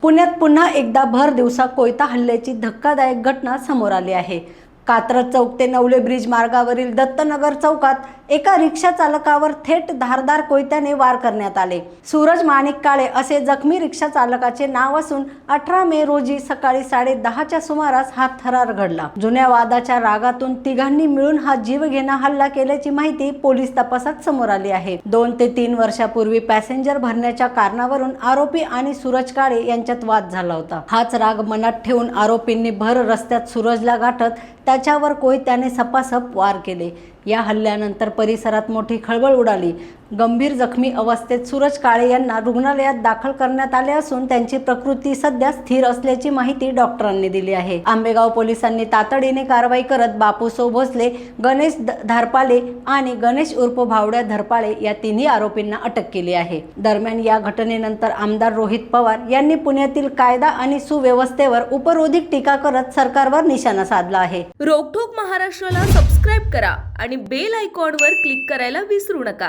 पुण्यात पुन्हा एकदा भर दिवसा कोयता हल्ल्याची धक्कादायक घटना समोर आली आहे। कात्रज चौक ते नवले ब्रिज मार्गावरील दत्तनगर चौकात एका रिक्षा चालकावर थेट धारदार कोयत्याने वार करण्यात आले। सूरज माणिक काळे असे जखमी रिक्षा चालकाचे नाव असून 18 मे रोजी सकाळी 10:30च्या सुमारास हा थरार घडला। जुन्या वादाच्या रागातून तिघांनी मिळून हा जीवघेणा हल्ला केल्याची माहिती पोलीस तपासात समोर आली आहे। 2 ते 3 वर्षापूर्वी पॅसेंजर भरण्याच्या कारणावरून आरोपी आणि सूरज काळे यांच्यात वाद झाला होता। हाच राग मनात ठेवून आरोपींनी भर रस्त्यात सूरजला गाठत त्याच्यावर कोयत्याने सपासप वार केले। या हल्ल्यानंतर परिसरात मोठी खळबळ उडाली। गंभीर जखमी अवस्थेत सूरज काळे यांना रुग्णालयात दाखल करण्यात आले असून त्यांची प्रकृती सध्या स्थिर असल्याची माहिती डॉक्टरांनी दिली आहे। आंबेगाव पोलिसांनी तातडीने कारवाई करत बापूसो भोसले, गणेश धारपाले आणि गणेश उर्फ भावड्या धरपाळे या तिन्ही आरोपींना अटक केली आहे। दरम्यान या घटनेनंतर आमदार रोहित पवार यांनी पुण्यातील कायदा आणि सुव्यवस्थेवर उपरोधिक टीका करत सरकारवर निशाणा साधला आहे। रोकठोक महाराष्ट्राला सबस्क्राइब करा आणि बेल आयकॉनवर क्लिक करायला विसरू नका।